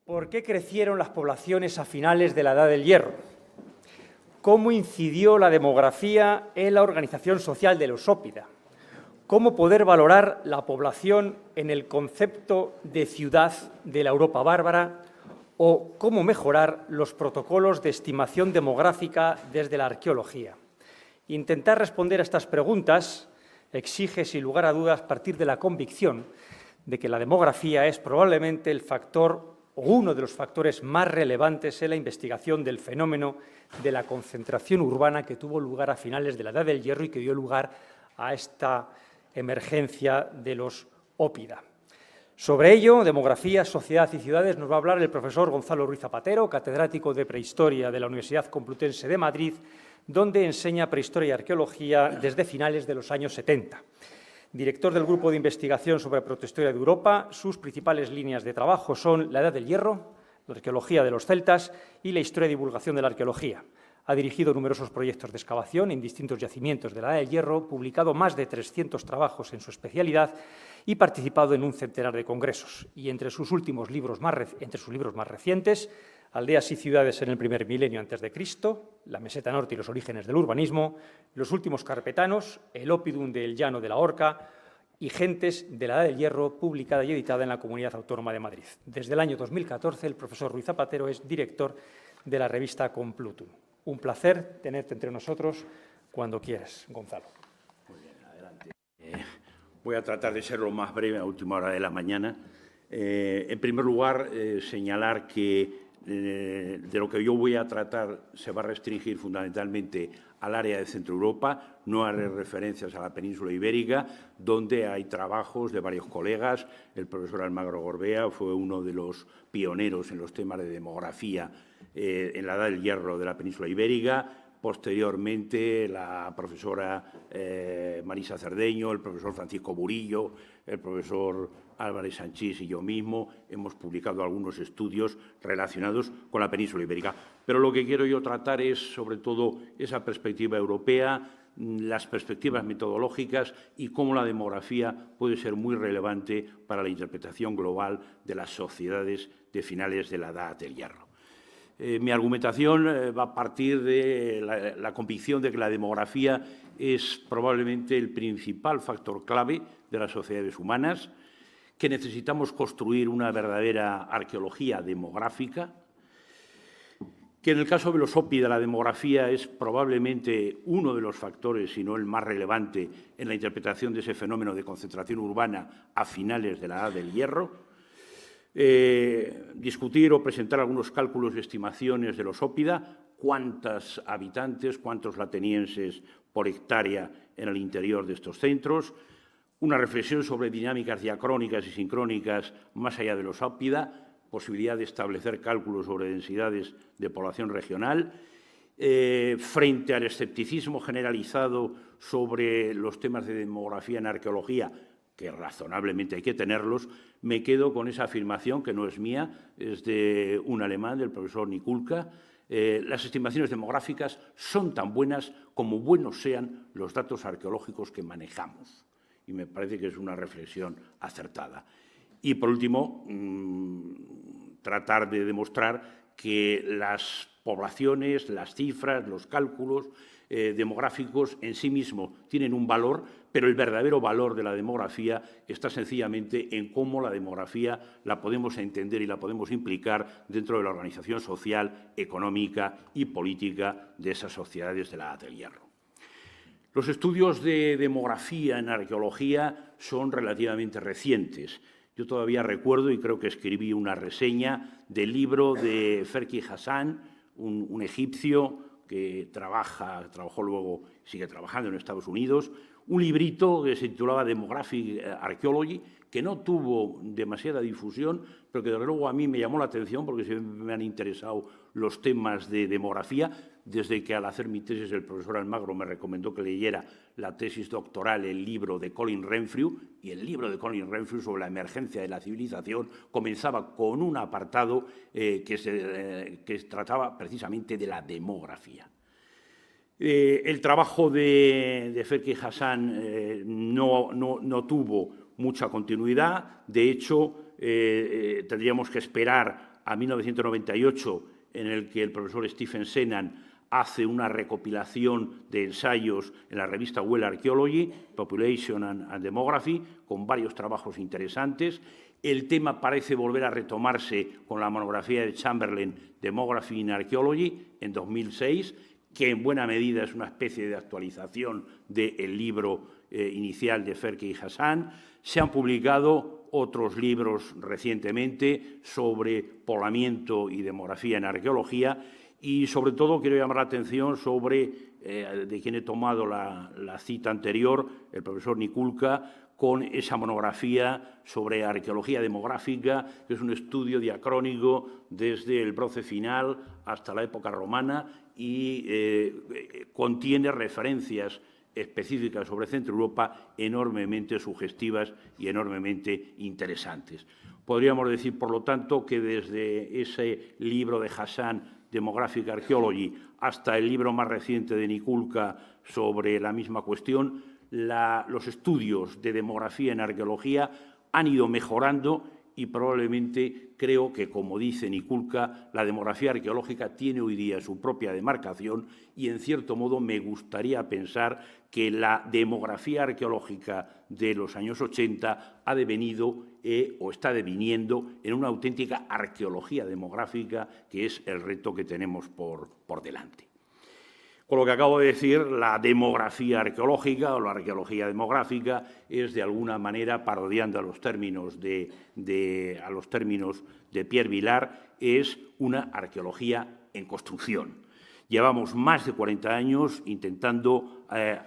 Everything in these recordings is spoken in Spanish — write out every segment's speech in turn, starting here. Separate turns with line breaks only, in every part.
¿Por qué crecieron las poblaciones a finales de la Edad del Hierro? ¿Cómo incidió la demografía en la organización social de los Ópida? ¿Cómo poder valorar la población en el concepto de ciudad de la Europa bárbara? ¿O cómo mejorar los protocolos de estimación demográfica desde la arqueología? Intentar responder a estas preguntas exige, sin lugar a dudas, partir de la convicción de que la demografía es probablemente el factor o uno de los factores más relevantes en la investigación del fenómeno de la concentración urbana que tuvo lugar a finales de la Edad del Hierro y que dio lugar a esta emergencia de los Ópida. Sobre ello, demografía, sociedad y ciudades, nos va a hablar el profesor Gonzalo Ruiz Zapatero, catedrático de Prehistoria de la Universidad Complutense de Madrid, donde enseña Prehistoria y Arqueología desde finales de los años 70. Director del Grupo de Investigación sobre Protohistoria de Europa, sus principales líneas de trabajo son la Edad del Hierro, la arqueología de los celtas y la historia y divulgación de la arqueología. Ha dirigido numerosos proyectos de excavación en distintos yacimientos de la Edad del Hierro, publicado más de 300 trabajos en su especialidad y participado en un centenar de congresos. Y entre sus libros más recientes, Aldeas y ciudades en el primer milenio antes de Cristo, la meseta norte y los orígenes del urbanismo, los últimos carpetanos, el Oppidum del llano de la Horca y Gentes de la Edad del Hierro, publicada y editada en la Comunidad Autónoma de Madrid. Desde el año 2014, el profesor Ruiz Zapatero es director de la revista Complutum. Un placer tenerte entre nosotros cuando quieras, Gonzalo.
Muy bien, adelante. Voy a tratar de ser lo más breve a última hora de la mañana. En primer lugar, señalar que de lo que yo voy a tratar se va a restringir fundamentalmente al área de Centro Europa, no haré referencias a la península ibérica, donde hay trabajos de varios colegas. El profesor Almagro Gorbea fue uno de los pioneros en los temas de demografía en la Edad del Hierro de la península ibérica. Posteriormente, la profesora Marisa Cerdeño, el profesor Francisco Burillo, el profesor Álvarez Sanchís y yo mismo hemos publicado algunos estudios relacionados con la península ibérica. Pero lo que quiero yo tratar es, sobre todo, esa perspectiva europea, las perspectivas metodológicas y cómo la demografía puede ser muy relevante para la interpretación global de las sociedades de finales de la Edad del Hierro. Mi argumentación va a partir de la convicción de que la demografía es probablemente el principal factor clave de las sociedades humanas, que necesitamos construir una verdadera arqueología demográfica, que en el caso de los Ópida la demografía es probablemente uno de los factores, si no el más relevante, en la interpretación de ese fenómeno de concentración urbana a finales de la Edad del Hierro. Discutir o presentar algunos cálculos y estimaciones de los Ópida, cuántos habitantes, cuántos atenienses por hectárea en el interior de estos centros, una reflexión sobre dinámicas diacrónicas y sincrónicas más allá de los Ópida, posibilidad de establecer cálculos sobre densidades de población regional, frente al escepticismo generalizado sobre los temas de demografía en arqueología, que razonablemente hay que tenerlos, me quedo con esa afirmación, que no es mía, es de un alemán, del profesor Nikulka. Las estimaciones demográficas son tan buenas como buenos sean los datos arqueológicos que manejamos. Y me parece que es una reflexión acertada. Y, por último, tratar de demostrar que las poblaciones, las cifras, los cálculos demográficos en sí mismos tienen un valor, pero el verdadero valor de la demografía está sencillamente en cómo la demografía la podemos entender y la podemos implicar dentro de la organización social, económica y política de esas sociedades de la Edad del Hierro. Los estudios de demografía en arqueología son relativamente recientes. Yo todavía recuerdo, y creo que escribí una reseña, del libro de Ferki Hassan, un egipcio que trabajó luego, sigue trabajando en Estados Unidos, un librito que se titulaba Demographic Archaeology, que no tuvo demasiada difusión, pero que desde luego a mí me llamó la atención porque siempre me han interesado los temas de demografía, desde que al hacer mi tesis el profesor Almagro me recomendó que leyera la tesis doctoral, el libro de Colin Renfrew, y el libro de Colin Renfrew sobre la emergencia de la civilización comenzaba con un apartado que trataba precisamente de la demografía. El trabajo de Ferki Hassan no tuvo mucha continuidad. De hecho, tendríamos que esperar a 1998, en el que el profesor Stephen Senan hace una recopilación de ensayos en la revista Well Archaeology, Population and Demography, con varios trabajos interesantes. El tema parece volver a retomarse con la monografía de Chamberlain, Demography in Archaeology, en 2006, que en buena medida es una especie de actualización del libro inicial de Ferke y Hassan. Se han publicado otros libros recientemente sobre poblamiento y demografía en arqueología, y sobre todo quiero llamar la atención sobre, de quien he tomado la cita anterior, el profesor Niculka, con esa monografía sobre arqueología demográfica, que es un estudio diacrónico desde el Bronce final hasta la época romana y contiene referencias específicas sobre Centro Europa enormemente sugestivas y enormemente interesantes. Podríamos decir, por lo tanto, que desde ese libro de Hassan, Demographic Archaeology, hasta el libro más reciente de Niculka sobre la misma cuestión, los estudios de demografía en arqueología han ido mejorando y probablemente creo que, como dice Niculka, la demografía arqueológica tiene hoy día su propia demarcación y, en cierto modo, me gustaría pensar que la demografía arqueológica de los años 80 ha devenido o está deviniendo en una auténtica arqueología demográfica, que es el reto que tenemos por delante. Con lo que acabo de decir, la demografía arqueológica o la arqueología demográfica es, de alguna manera, parodiando a los términos de Pierre Vilar, es una arqueología en construcción. Llevamos más de 40 años intentando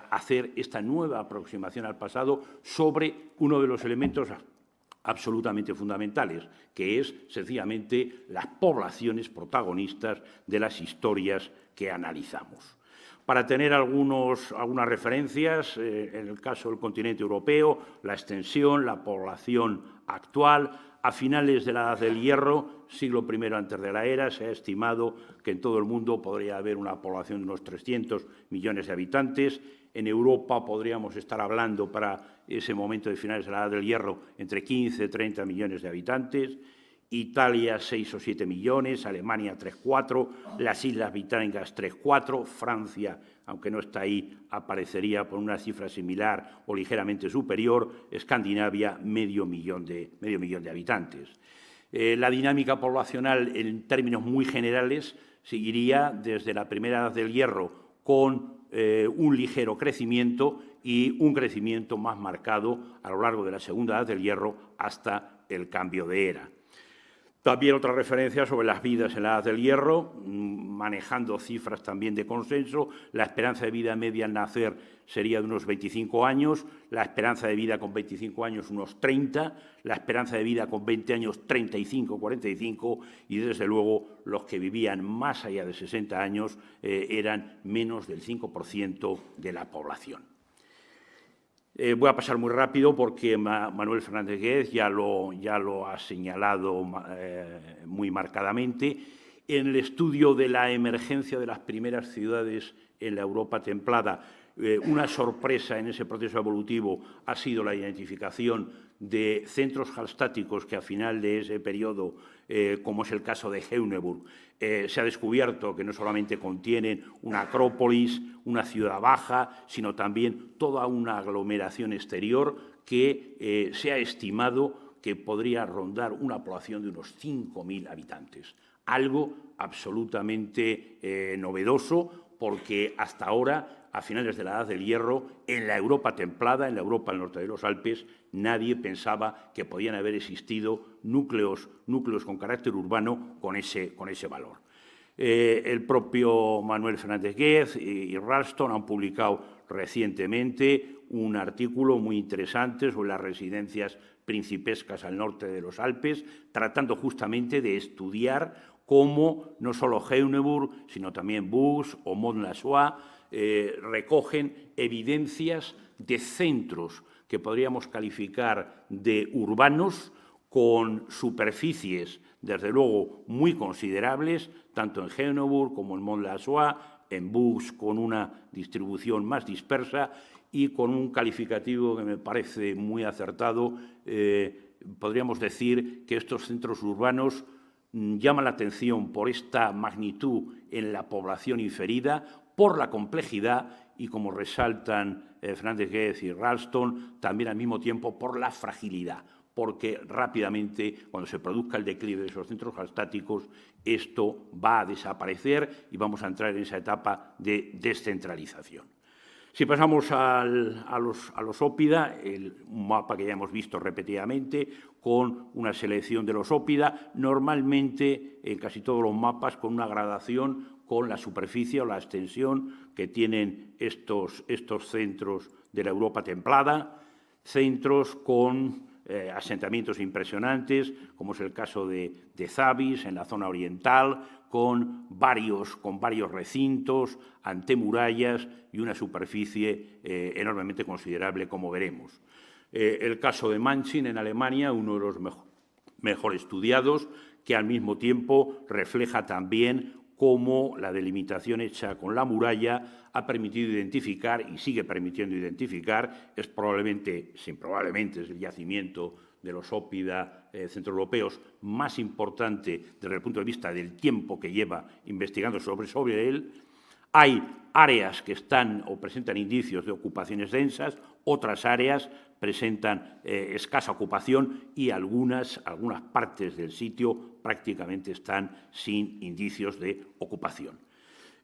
hacer esta nueva aproximación al pasado sobre uno de los elementos absolutamente fundamentales, que es, sencillamente, las poblaciones protagonistas de las historias que analizamos. Para tener algunas referencias, en el caso del continente europeo, la extensión, la población actual, a finales de la Edad del Hierro, siglo I antes de la era, se ha estimado que en todo el mundo podría haber una población de unos 300 millones de habitantes. En Europa podríamos estar hablando, para ese momento de finales de la Edad del Hierro, entre 15 y 30 millones de habitantes. Italia 6 o 7 millones, Alemania 3-4, las Islas Británicas 3-4, Francia, aunque no está ahí, aparecería por una cifra similar o ligeramente superior, Escandinavia medio millón de habitantes. La dinámica poblacional, en términos muy generales, seguiría desde la primera Edad del Hierro con un ligero crecimiento y un crecimiento más marcado a lo largo de la segunda Edad del Hierro hasta el cambio de era. También otra referencia sobre las vidas en la Edad del Hierro, manejando cifras también de consenso. La esperanza de vida media al nacer sería de unos 25 años, la esperanza de vida con 25 años unos 30, la esperanza de vida con 20 años 35, 45 y, desde luego, los que vivían más allá de 60 años eran menos del 5% de la población. Voy a pasar muy rápido porque Manuel Fernández Guez ya lo ha señalado muy marcadamente. En el estudio de la emergencia de las primeras ciudades en la Europa templada, una sorpresa en ese proceso evolutivo ha sido la identificación de centros hallstáticos que, a final de ese periodo, como es el caso de Heuneburg, se ha descubierto que no solamente contienen una acrópolis, una ciudad baja, sino también toda una aglomeración exterior que se ha estimado que podría rondar una población de unos 5.000 habitantes. Algo absolutamente novedoso, porque hasta ahora, a finales de la Edad del Hierro, en la Europa templada, en la Europa del norte de los Alpes, nadie pensaba que podían haber existido núcleos con carácter urbano con ese valor. El propio Manuel Fernández Guez y Ralston han publicado recientemente un artículo muy interesante sobre las residencias principescas al norte de los Alpes, tratando justamente de estudiar cómo no solo Heuneburg, sino también Vaux o Mont-la-Soie recogen evidencias de centros que podríamos calificar de urbanos, con superficies, desde luego, muy considerables, tanto en Heuneburg como en Mont-la-Soie, en Vaux con una distribución más dispersa y con un calificativo que me parece muy acertado. Podríamos decir que estos centros urbanos llama la atención por esta magnitud en la población inferida, por la complejidad y, como resaltan Fernández Guez y Ralston, también al mismo tiempo por la fragilidad, porque rápidamente, cuando se produzca el declive de esos centros alostáticos, esto va a desaparecer y vamos a entrar en esa etapa de descentralización. Si pasamos a los ópida, un mapa que ya hemos visto repetidamente, con una selección de los ópida, normalmente en casi todos los mapas con una gradación con la superficie o la extensión que tienen estos centros de la Europa templada, centros con asentamientos impresionantes, como es el caso de Zavis, en la zona oriental, con varios recintos, antemurallas y una superficie enormemente considerable, como veremos. El caso de Manching, en Alemania, uno de los mejor estudiados, que al mismo tiempo refleja también cómo la delimitación hecha con la muralla ha permitido identificar y sigue permitiendo identificar, es el yacimiento de los ópida centroeuropeos más importante desde el punto de vista del tiempo que lleva investigando sobre él. Hay áreas que están o presentan indicios de ocupaciones densas, otras áreas presentan escasa ocupación y algunas partes del sitio prácticamente están sin indicios de ocupación.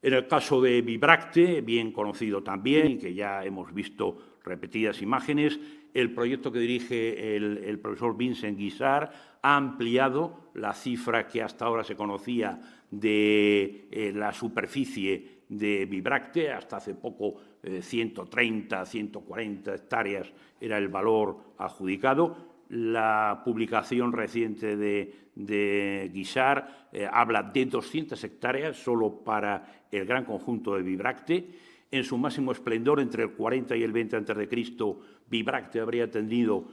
En el caso de Bibracte, bien conocido también, que ya hemos visto repetidas imágenes, el proyecto que dirige el profesor Vincent Guissard ha ampliado la cifra que hasta ahora se conocía de la superficie de Bibracte. Hasta hace poco 130, 140 hectáreas era el valor adjudicado. La publicación reciente de Guissard habla de 200 hectáreas solo para el gran conjunto de Bibracte. En su máximo esplendor, entre el 40 y el 20 a.C., Bibracte habría tenido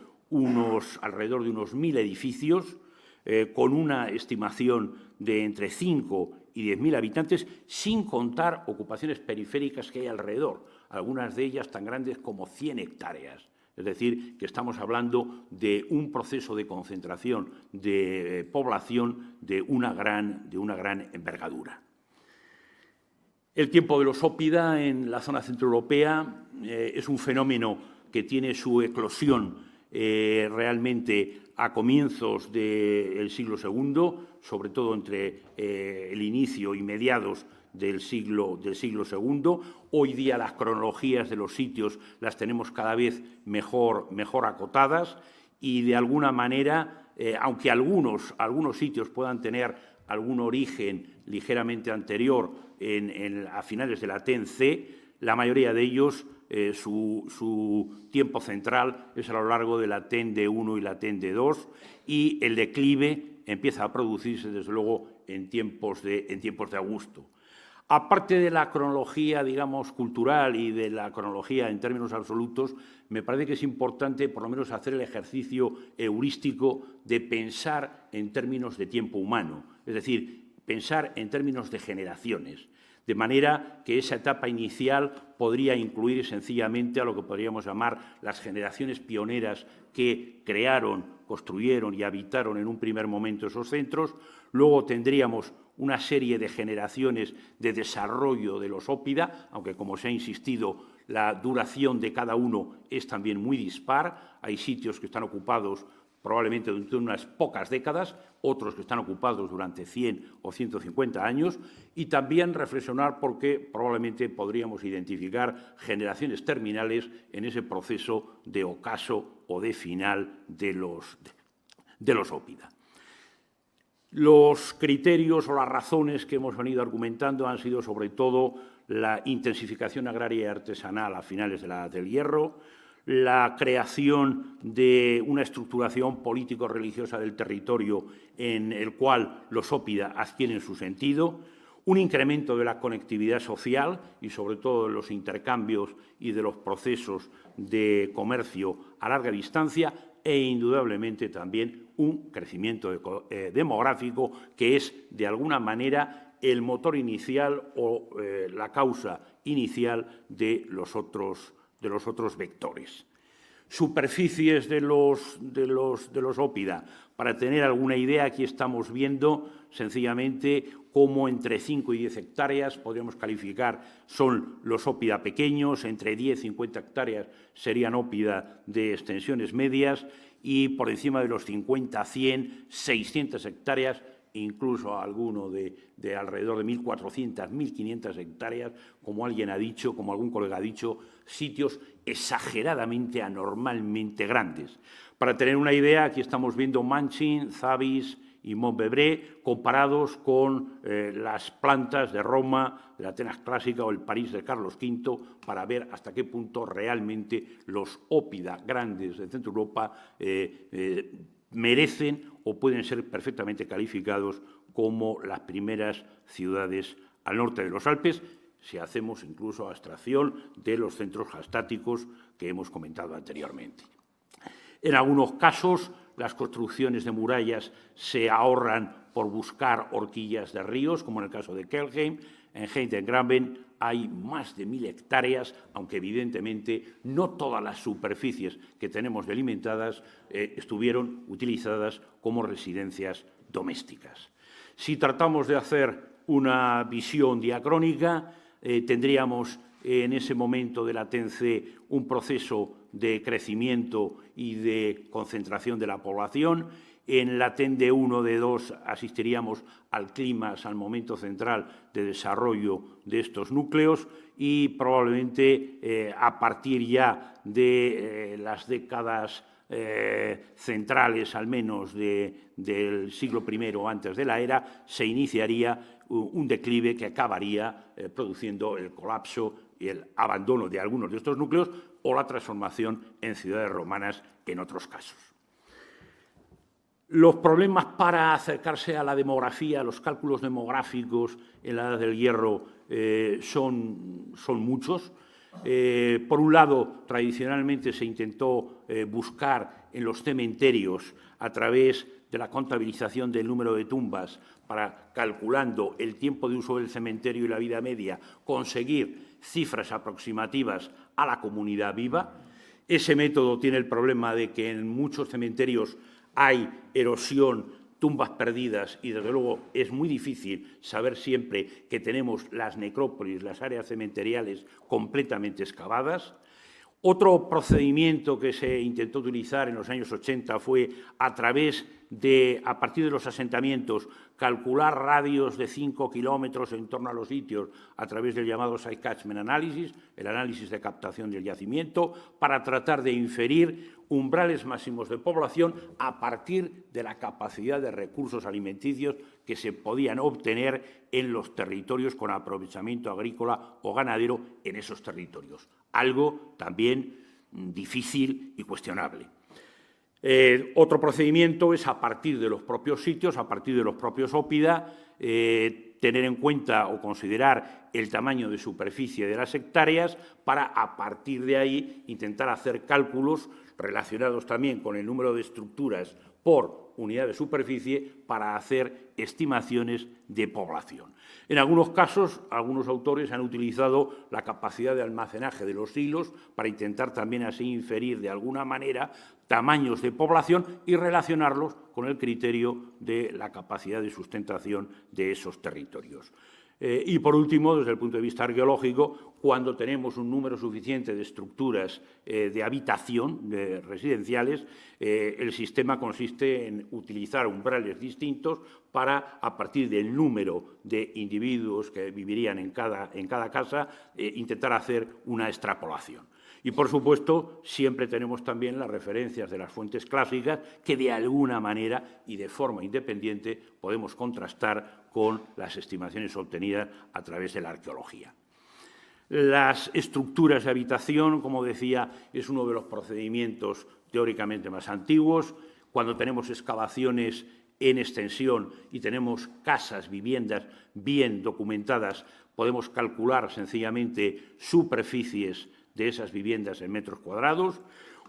alrededor de unos 1.000 edificios, con una estimación de entre 5 y 10.000 habitantes, sin contar ocupaciones periféricas que hay alrededor, algunas de ellas tan grandes como 100 hectáreas. Es decir, que estamos hablando de un proceso de concentración de población de una gran envergadura. El tiempo de los ópida en la zona centroeuropea es un fenómeno que tiene su eclosión realmente a comienzos del siglo II, sobre todo entre el inicio y mediados del siglo II. Hoy día las cronologías de los sitios las tenemos cada vez mejor acotadas y, de alguna manera, aunque algunos sitios puedan tener algún origen ligeramente anterior a finales de la TEN-C, la mayoría de ellos, su tiempo central es a lo largo de la TEN D1 y la TEN D2, y el declive empieza a producirse, desde luego, en tiempos de Augusto. Aparte de la cronología, digamos, cultural y de la cronología en términos absolutos, me parece que es importante, por lo menos, hacer el ejercicio heurístico de pensar en términos de tiempo humano, es decir, pensar en términos de generaciones, de manera que esa etapa inicial podría incluir sencillamente a lo que podríamos llamar las generaciones pioneras que crearon, construyeron y habitaron en un primer momento esos centros. Luego tendríamos una serie de generaciones de desarrollo de los ópida, aunque, como se ha insistido, la duración de cada uno es también muy dispar. Hay sitios que están ocupados probablemente durante unas pocas décadas, otros que están ocupados durante 100 o 150 años, y también reflexionar porque probablemente podríamos identificar generaciones terminales en ese proceso de ocaso o de final de los ópida. Los criterios o las razones que hemos venido argumentando han sido sobre todo la intensificación agraria y artesanal a finales de la Edad del Hierro, la creación de una estructuración político-religiosa del territorio en el cual los ópida adquieren su sentido, un incremento de la conectividad social y, sobre todo, de los intercambios y de los procesos de comercio a larga distancia, e indudablemente también un crecimiento demográfico que es, de alguna manera, el motor inicial o la causa inicial de los otros vectores. Superficies de los ópida. Para tener alguna idea, aquí estamos viendo sencillamente cómo entre 5 y 10 hectáreas podríamos calificar son los ópida pequeños, entre 10 y 50 hectáreas serían ópida de extensiones medias y por encima de los 50, 100, 600 hectáreas, incluso alguno de alrededor de 1.400, 1.500 hectáreas, como alguien ha dicho, como algún colega ha dicho, sitios exageradamente, anormalmente grandes. Para tener una idea, aquí estamos viendo Manchin, Zavis y Montbebré comparados con las plantas de Roma, de la Atenas clásica o el París de Carlos V, para ver hasta qué punto realmente los ópida grandes de Centro Europa merecen o pueden ser perfectamente calificados como las primeras ciudades al norte de los Alpes, si hacemos incluso abstracción de los centros gastáticos que hemos comentado anteriormente. En algunos casos, las construcciones de murallas se ahorran por buscar horquillas de ríos, como en el caso de Kelheim. En Heide-Graben hay más de 1.000 hectáreas, aunque evidentemente no todas las superficies que tenemos delimitadas estuvieron utilizadas como residencias domésticas. Si tratamos de hacer una visión diacrónica, tendríamos en ese momento de la TEN-C un proceso de crecimiento y de concentración de la población. En la TEN D1, D2 asistiríamos al clímax, al momento central de desarrollo de estos núcleos y probablemente a partir ya de las décadas centrales, al menos del siglo I antes de la era, se iniciaría un declive que acabaría produciendo el colapso y el abandono de algunos de estos núcleos o la transformación en ciudades romanas en otros casos. Los problemas para acercarse a la demografía, a los cálculos demográficos en la Edad del Hierro son muchos. Por un lado, tradicionalmente se intentó buscar en los cementerios, a través de la contabilización del número de tumbas, para, calculando el tiempo de uso del cementerio y la vida media, conseguir cifras aproximativas a la comunidad viva. Ese método tiene el problema de que en muchos cementerios hay erosión, tumbas perdidas y, desde luego, es muy difícil saber siempre que tenemos las necrópolis, las áreas cementeriales completamente excavadas. Otro procedimiento que se intentó utilizar en los años 80 fue a partir de los asentamientos, calcular radios de 5 kilómetros en torno a los sitios a través del llamado Site Catchment Analysis, el análisis de captación del yacimiento, para tratar de inferir umbrales máximos de población a partir de la capacidad de recursos alimenticios que se podían obtener en los territorios con aprovechamiento agrícola o ganadero en esos territorios. Algo también difícil y cuestionable. Otro procedimiento es, a partir de los propios sitios, a partir de los propios ópida, tener en cuenta o considerar el tamaño de superficie de las hectáreas para, a partir de ahí, intentar hacer cálculos relacionados también con el número de estructuras por unidad de superficie para hacer estimaciones de población. En algunos casos, algunos autores han utilizado la capacidad de almacenaje de los silos para intentar también así inferir de alguna manera tamaños de población y relacionarlos con el criterio de la capacidad de sustentación de esos territorios. Y, por último, desde el punto de vista arqueológico, cuando tenemos un número suficiente de estructuras de habitación residenciales, el sistema consiste en utilizar umbrales distintos para, a partir del número de individuos que vivirían en cada casa, intentar hacer una extrapolación. Y, por supuesto, siempre tenemos también las referencias de las fuentes clásicas que, de alguna manera y de forma independiente, podemos contrastar con las estimaciones obtenidas a través de la arqueología. Las estructuras de habitación, como decía, es uno de los procedimientos teóricamente más antiguos. Cuando tenemos excavaciones en extensión y tenemos casas, viviendas bien documentadas, podemos calcular sencillamente superficies de esas viviendas en metros cuadrados.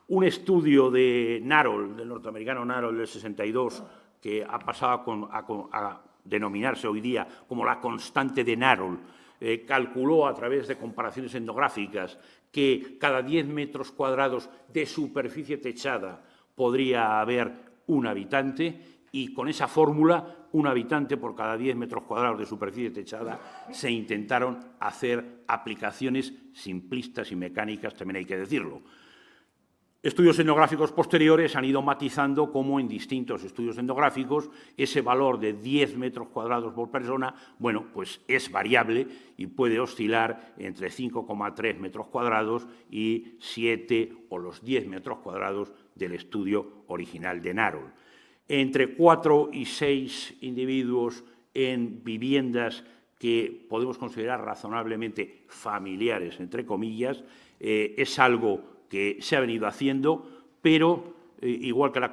Un estudio de Narol, del norteamericano Narol del 62, que ha pasado a denominarse hoy día como la constante de Narol, calculó a través de comparaciones etnográficas que cada 10 metros cuadrados de superficie techada podría haber un habitante, y con esa fórmula, un habitante por cada 10 metros cuadrados de superficie techada, se intentaron hacer aplicaciones simplistas y mecánicas, también hay que decirlo. Estudios etnográficos posteriores han ido matizando cómo en distintos estudios etnográficos ese valor de 10 metros cuadrados por persona, bueno, pues es variable y puede oscilar entre 5,3 metros cuadrados y 7 o los 10 metros cuadrados del estudio original de Narol. Entre 4 y 6 individuos en viviendas que podemos considerar razonablemente familiares, entre comillas, es algo que se ha venido haciendo, pero igual que la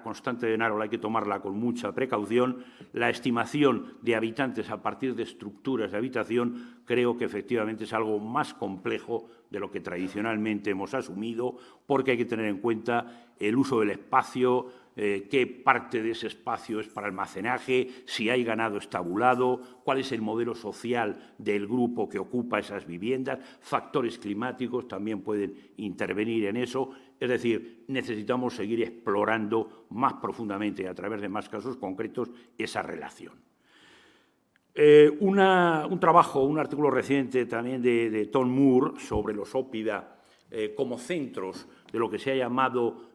constante de Narol hay que tomarla con mucha precaución, la estimación de habitantes a partir de estructuras de habitación creo que efectivamente es algo más complejo de lo que tradicionalmente hemos asumido, porque hay que tener en cuenta el uso del espacio, qué parte de ese espacio es para almacenaje, si hay ganado estabulado, cuál es el modelo social del grupo que ocupa esas viviendas, factores climáticos también pueden intervenir en eso. Es decir, necesitamos seguir explorando más profundamente, a través de más casos concretos, esa relación. Un trabajo, un artículo reciente también de Tom Moore sobre los óppida como centros de lo que se ha llamado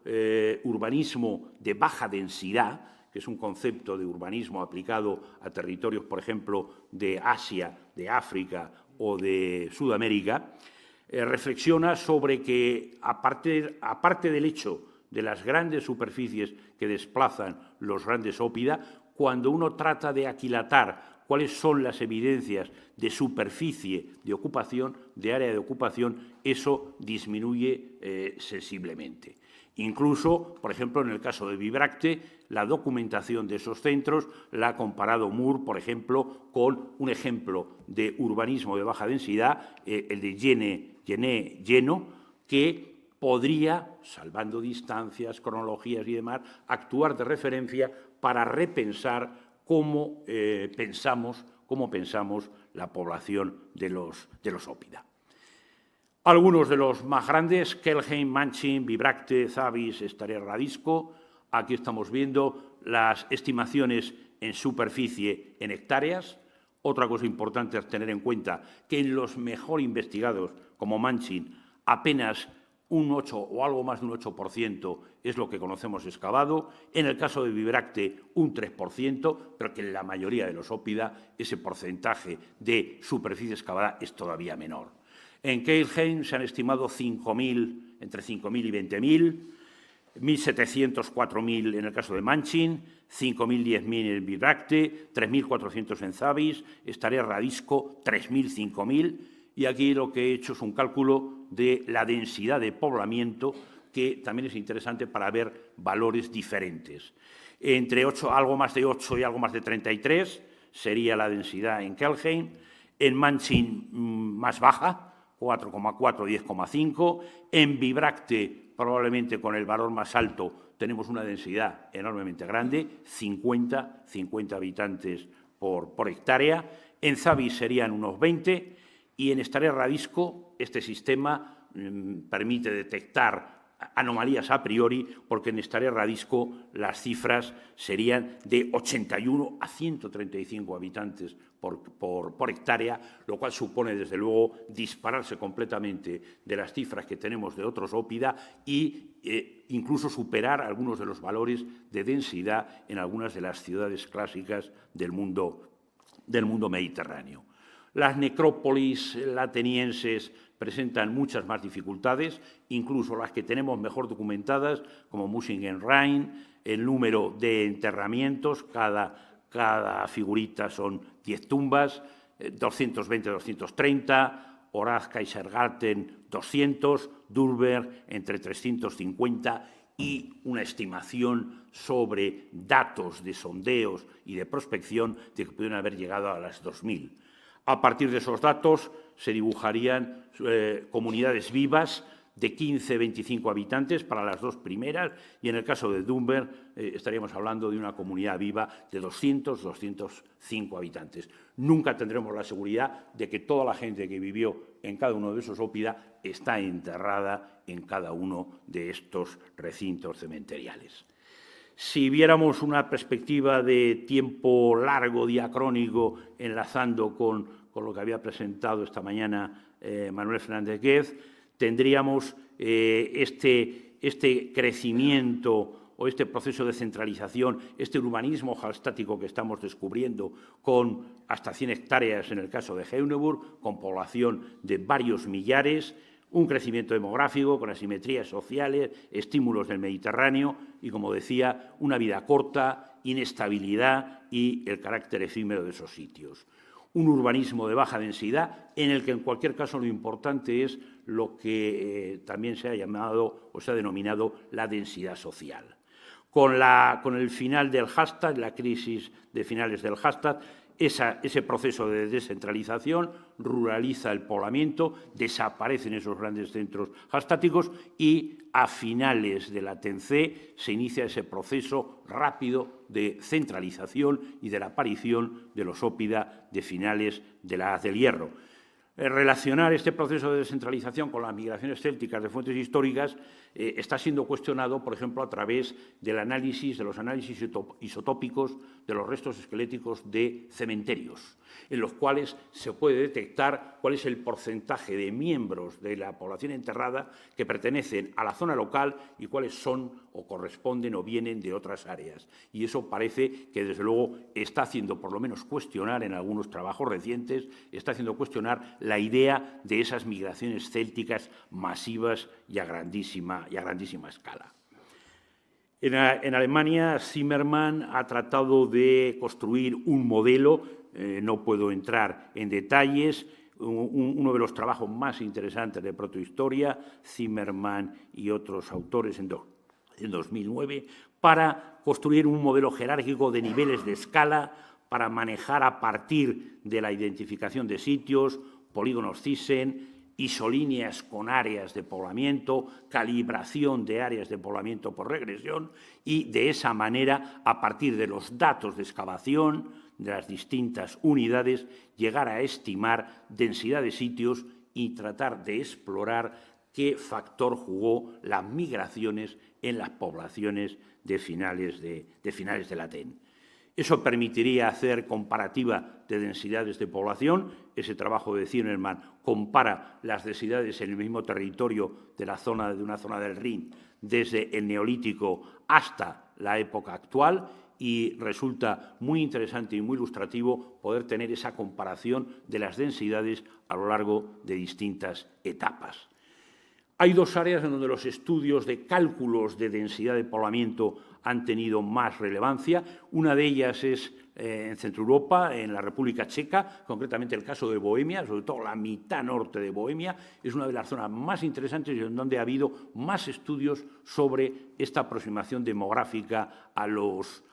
urbanismo de baja densidad, que es un concepto de urbanismo aplicado a territorios, por ejemplo, de Asia, de África o de Sudamérica, reflexiona sobre que, aparte del hecho de las grandes superficies que desplazan los grandes óppida, cuando uno trata de aquilatar cuáles son las evidencias de superficie de ocupación, de área de ocupación, eso disminuye sensiblemente. Incluso, por ejemplo, en el caso de Bibracte, la documentación de esos centros la ha comparado Moore, por ejemplo, con un ejemplo de urbanismo de baja densidad, el de Lleno, que podría, salvando distancias, cronologías y demás, actuar de referencia para repensar cómo pensamos la población de los óppida. Algunos de los más grandes: Kelheim, Manchin, Bibracte, Zavis, Stare Radisco. Aquí estamos viendo las estimaciones en superficie en hectáreas. Otra cosa importante es tener en cuenta que en los mejor investigados, como Manchin, apenas un 8 o algo más de un 8% es lo que conocemos excavado. En el caso de Bibracte, un 3%, pero que en la mayoría de los óppida ese porcentaje de superficie excavada es todavía menor. En Kelheim se han estimado 5.000, entre 5.000 y 20.000, 1.700, 4.000 en el caso de Manchin, 5.000, 10.000 en Bibracte, 3.400 en Zavis, Stare Radisco, 3.000, 5.000, y aquí lo que he hecho es un cálculo de la densidad de poblamiento, que también es interesante para ver valores diferentes. Entre 8, algo más de 8 y algo más de 33 sería la densidad en Kelheim. En Manchin más baja, 4,4, 10,5. En Bibracte, probablemente con el valor más alto, tenemos una densidad enormemente grande, 50 habitantes por hectárea. En Zavis serían unos 20, y en Stare Radisco este sistema permite detectar anomalías a priori, porque en Stare Radisco las cifras serían de 81 a 135 habitantes por hectárea, lo cual supone, desde luego, dispararse completamente de las cifras que tenemos de otros óppida e incluso superar algunos de los valores de densidad en algunas de las ciudades clásicas del mundo mediterráneo. Las necrópolis atenienses presentan muchas más dificultades, incluso las que tenemos mejor documentadas, como Mussingen Rhein. El número de enterramientos, cada figurita son 10 tumbas, 220, 230, Horaz Kaisergarten 200, Dulberg entre 350, y una estimación sobre datos de sondeos y de prospección de que pudieron haber llegado a las 2.000. A partir de esos datos se dibujarían comunidades vivas de 15-25 habitantes para las dos primeras, y en el caso de Dunber estaríamos hablando de una comunidad viva de 200-205 habitantes. Nunca tendremos la seguridad de que toda la gente que vivió en cada uno de esos ópida está enterrada en cada uno de estos recintos cementeriales. Si viéramos una perspectiva de tiempo largo, diacrónico, enlazando con lo que había presentado esta mañana Manuel Fernández Guez, tendríamos este crecimiento o este proceso de centralización, este urbanismo hallstático que estamos descubriendo con hasta 100 hectáreas en el caso de Heuneburg, con población de varios millares, un crecimiento demográfico con asimetrías sociales, estímulos del Mediterráneo y, como decía, una vida corta, inestabilidad y el carácter efímero de esos sitios. Un urbanismo de baja densidad en el que, en cualquier caso, lo importante es lo que también se ha llamado o se ha denominado la densidad social. Con el final del Hallstatt, la crisis de finales del Hallstatt, ese proceso de descentralización ruraliza el poblamiento, desaparecen esos grandes centros hallstáticos y a finales de la TENC se inicia ese proceso rápido de centralización y de la aparición de los ópida de finales de la Edad del Hierro. Relacionar este proceso de descentralización con las migraciones célticas de fuentes históricas está siendo cuestionado, por ejemplo, a través de los análisis isotópicos de los restos esqueléticos de cementerios, en los cuales se puede detectar cuál es el porcentaje de miembros de la población enterrada que pertenecen a la zona local y cuáles son o corresponden o vienen de otras áreas. Y eso parece que, desde luego, está haciendo, por lo menos, cuestionar en algunos trabajos recientes, está haciendo cuestionar la idea de esas migraciones célticas masivas y a grandísima escala. En Alemania, Zimmermann ha tratado de construir un modelo, no puedo entrar en detalles, uno de los trabajos más interesantes de protohistoria, Zimmermann y otros autores en 2009, para construir un modelo jerárquico de niveles de escala para manejar a partir de la identificación de sitios, polígonos Thyssen, isolíneas con áreas de poblamiento, calibración de áreas de poblamiento por regresión y, de esa manera, a partir de los datos de excavación de las distintas unidades, llegar a estimar densidad de sitios y tratar de explorar qué factor jugó las migraciones en las poblaciones de finales de la TEN. Eso permitiría hacer comparativa de densidades de población. Ese trabajo de Zimmermann compara las densidades en el mismo territorio de una zona del Rin desde el Neolítico hasta la época actual y resulta muy interesante y muy ilustrativo poder tener esa comparación de las densidades a lo largo de distintas etapas. Hay dos áreas en donde los estudios de cálculos de densidad de poblamiento han tenido más relevancia. Una de ellas es en Centroeuropa, en la República Checa, concretamente el caso de Bohemia, sobre todo la mitad norte de Bohemia, es una de las zonas más interesantes y en donde ha habido más estudios sobre esta aproximación demográfica a los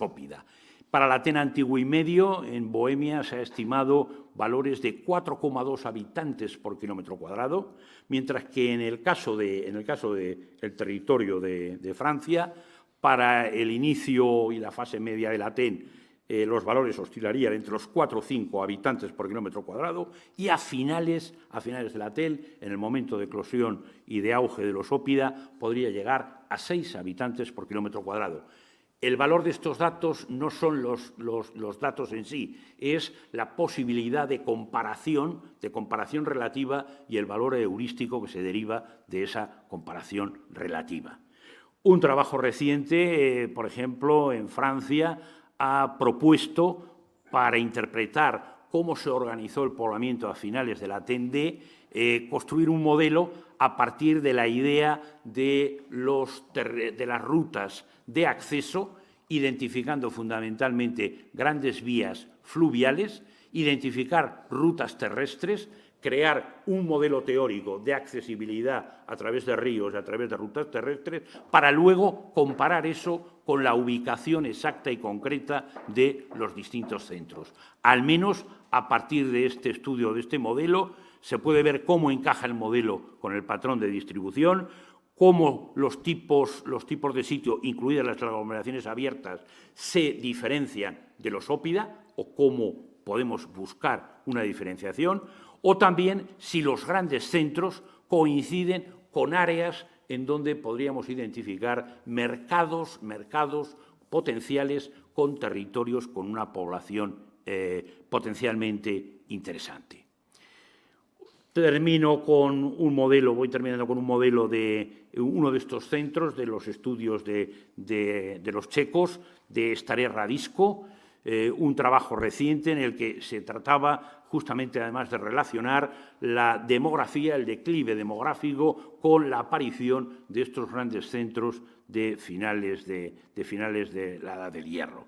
ópida. Para la TEN antiguo y medio, en Bohemia se ha estimado valores de 4,2 habitantes por kilómetro cuadrado, mientras que en el caso del territorio de Francia, para el inicio y la fase media de la TEN, los valores oscilarían entre los 4 o 5 habitantes por kilómetro cuadrado y a finales de la TEN, en el momento de eclosión y de auge de los ópida, podría llegar a 6 habitantes por kilómetro cuadrado. El valor de estos datos no son los datos en sí, es la posibilidad de comparación relativa y el valor heurístico que se deriva de esa comparación relativa. Un trabajo reciente, por ejemplo, en Francia, ha propuesto, para interpretar cómo se organizó el poblamiento a finales de la TEN-D, construir un modelo a partir de la idea de las rutas de acceso, identificando fundamentalmente grandes vías fluviales, identificar rutas terrestres, crear un modelo teórico de accesibilidad a través de ríos y a través de rutas terrestres, para luego comparar eso con la ubicación exacta y concreta de los distintos centros. Al menos a partir de este estudio, de este modelo, se puede ver cómo encaja el modelo con el patrón de distribución, cómo los tipos de sitio, incluidas las aglomeraciones abiertas, se diferencian de los ópida o cómo podemos buscar una diferenciación, o también si los grandes centros coinciden con áreas en donde podríamos identificar mercados potenciales con territorios con una población potencialmente interesante. Termino con un modelo, voy terminando con un modelo de uno de estos centros, de los estudios de los checos, de Staré Radisko, un trabajo reciente en el que se trataba justamente, además de relacionar la demografía, el declive demográfico, con la aparición de estos grandes centros de finales de la Edad del Hierro.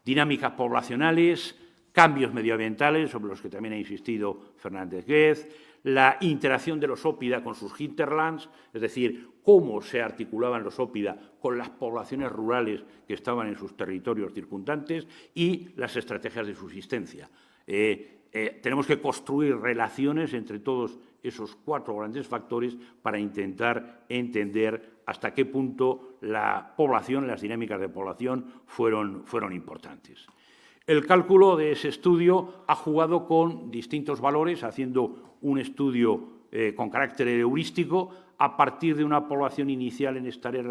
Dinámicas poblacionales, cambios medioambientales, sobre los que también ha insistido Fernández Guez, la interacción de los ópida con sus hinterlands, es decir, cómo se articulaban los ópida con las poblaciones rurales que estaban en sus territorios circundantes y las estrategias de subsistencia. Tenemos que construir relaciones entre todos esos 4 grandes factores para intentar entender hasta qué punto la población, las dinámicas de población fueron importantes. El cálculo de ese estudio ha jugado con distintos valores, haciendo un estudio con carácter heurístico a partir de una población inicial en Staré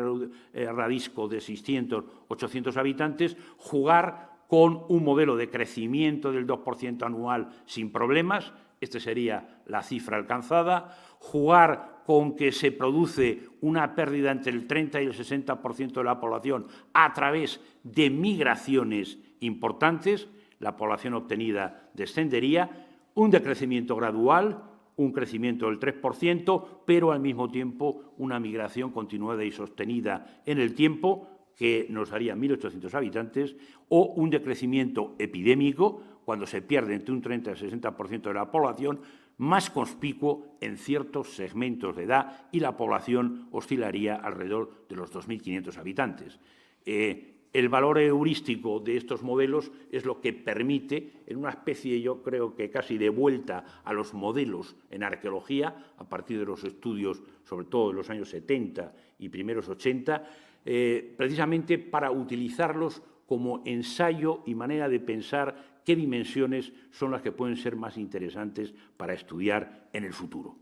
Radisko de 600, 800 habitantes, jugar con un modelo de crecimiento del 2% anual sin problemas, esta sería la cifra alcanzada, jugar con que se produce una pérdida entre el 30 y el 60% de la población a través de migraciones importantes, la población obtenida descendería, un decrecimiento gradual, un crecimiento del 3%, pero al mismo tiempo una migración continuada y sostenida en el tiempo, que nos daría 1.800 habitantes, o un decrecimiento epidémico, cuando se pierde entre un 30 y el 60% de la población, más conspicuo en ciertos segmentos de edad y la población oscilaría alrededor de los 2.500 habitantes. El valor heurístico de estos modelos es lo que permite, en una especie, yo creo que casi de vuelta a los modelos en arqueología, a partir de los estudios, sobre todo de los años 70 y primeros 80, precisamente para utilizarlos como ensayo y manera de pensar qué dimensiones son las que pueden ser más interesantes para estudiar en el futuro.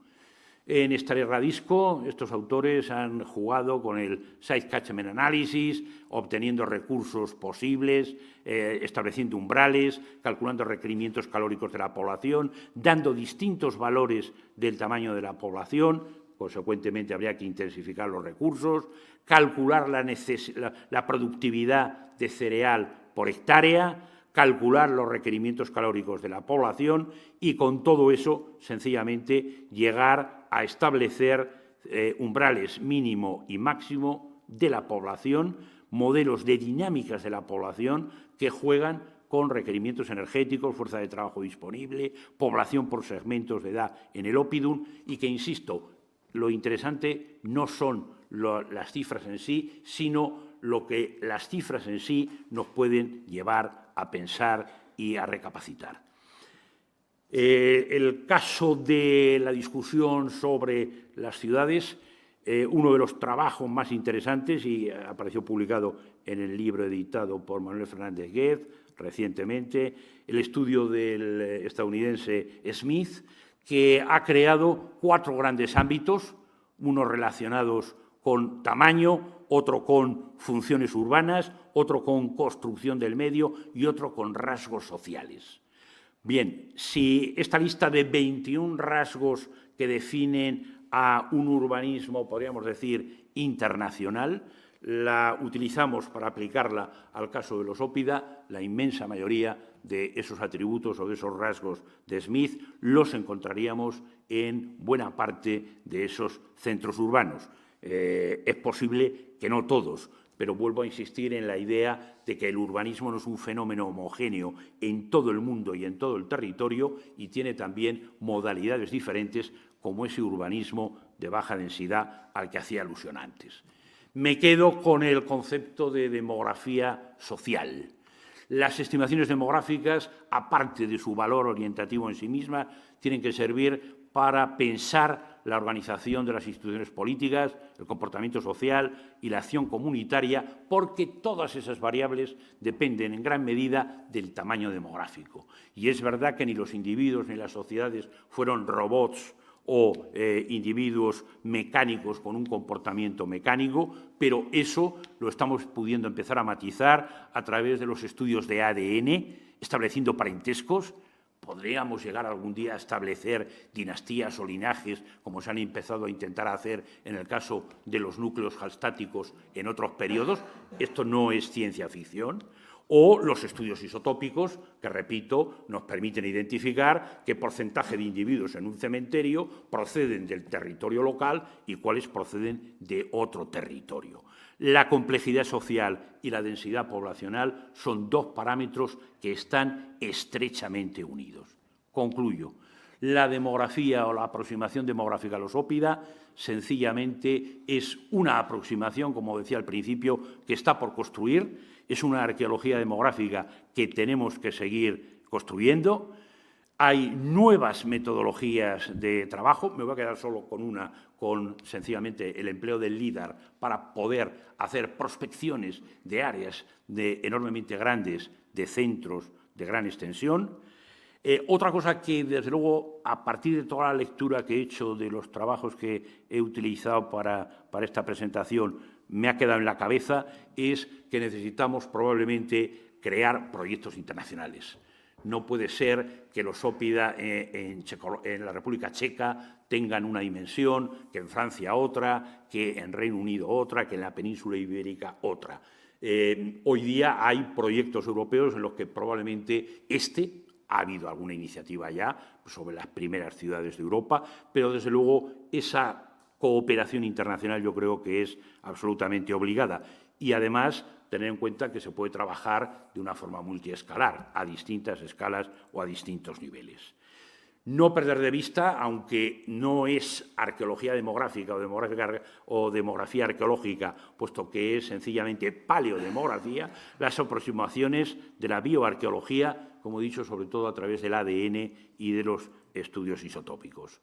En Staré Radisko, estos autores han jugado con el Size Catchment Analysis, obteniendo recursos posibles, estableciendo umbrales, calculando requerimientos calóricos de la población, dando distintos valores del tamaño de la población. Consecuentemente, habría que intensificar los recursos, calcular la productividad de cereal por hectárea, calcular los requerimientos calóricos de la población y, con todo eso, sencillamente llegar a establecer umbrales mínimo y máximo de la población, modelos de dinámicas de la población que juegan con requerimientos energéticos, fuerza de trabajo disponible, población por segmentos de edad en el Oppidum y que, insisto, lo interesante no son las cifras en sí, sino lo que las cifras en sí nos pueden llevar a pensar y a recapacitar. El caso de la discusión sobre las ciudades, uno de los trabajos más interesantes, y apareció publicado en el libro editado por Manuel Fernández Guez recientemente, el estudio del estadounidense Smith, que ha creado 4 grandes ámbitos, unos relacionados con tamaño, otro con funciones urbanas, otro con construcción del medio y otro con rasgos sociales. Bien, si esta lista de 21 rasgos que definen a un urbanismo, podríamos decir, internacional, la utilizamos para aplicarla al caso de los ópida, la inmensa mayoría de esos atributos o de esos rasgos de Smith los encontraríamos en buena parte de esos centros urbanos. Es posible que no todos, pero vuelvo a insistir en la idea de que el urbanismo no es un fenómeno homogéneo en todo el mundo y en todo el territorio y tiene también modalidades diferentes, como ese urbanismo de baja densidad al que hacía alusión antes. Me quedo con el concepto de demografía social. Las estimaciones demográficas, aparte de su valor orientativo en sí mismas, tienen que servir para pensar la organización de las instituciones políticas, el comportamiento social y la acción comunitaria, porque todas esas variables dependen en gran medida del tamaño demográfico. Y es verdad que ni los individuos ni las sociedades fueron robots o individuos mecánicos con un comportamiento mecánico, pero eso lo estamos pudiendo empezar a matizar a través de los estudios de ADN, estableciendo parentescos. Podríamos llegar algún día a establecer dinastías o linajes, como se han empezado a intentar hacer en el caso de los núcleos halstáticos en otros periodos. Esto no es ciencia ficción. O los estudios isotópicos, que, repito, nos permiten identificar qué porcentaje de individuos en un cementerio proceden del territorio local y cuáles proceden de otro territorio. La complejidad social y la densidad poblacional son dos parámetros que están estrechamente unidos. Concluyo. La demografía o la aproximación demográfica a los ópida sencillamente es una aproximación, como decía al principio, que está por construir. Es una arqueología demográfica que tenemos que seguir construyendo. Hay nuevas metodologías de trabajo. Me voy a quedar solo con una, con sencillamente el empleo del LIDAR para poder hacer prospecciones de áreas enormemente grandes, de centros de gran extensión. Otra cosa que, desde luego, a partir de toda la lectura que he hecho de los trabajos que he utilizado para esta presentación, me ha quedado en la cabeza, es que necesitamos probablemente crear proyectos internacionales. No puede ser que los ópida en la República Checa tengan una dimensión, que en Francia otra, que en Reino Unido otra, que en la península ibérica otra. Hoy día hay proyectos europeos en los que probablemente ha habido alguna iniciativa ya sobre las primeras ciudades de Europa, pero desde luego esa cooperación internacional yo creo que es absolutamente obligada. Y además tener en cuenta que se puede trabajar de una forma multiescalar, a distintas escalas o a distintos niveles. No perder de vista, aunque no es arqueología demográfica o demografía arqueológica, puesto que es sencillamente paleodemografía, las aproximaciones de la bioarqueología, como he dicho, sobre todo a través del ADN y de los estudios isotópicos.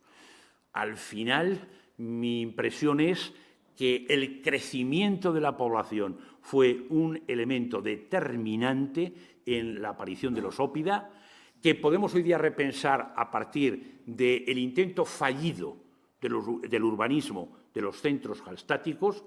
Al final, mi impresión es que el crecimiento de la población fue un elemento determinante en la aparición de los ópida, que podemos hoy día repensar a partir del intento fallido del urbanismo de los centros halstáticos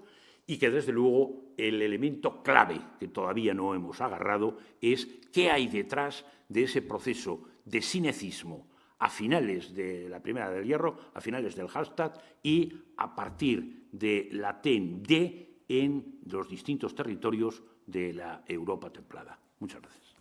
y que, desde luego, el elemento clave que todavía no hemos agarrado es qué hay detrás de ese proceso de sinecismo a finales de la Primera del Hierro, a finales del Hallstatt y a partir de la TEN-D en los distintos territorios de la Europa templada. Muchas gracias.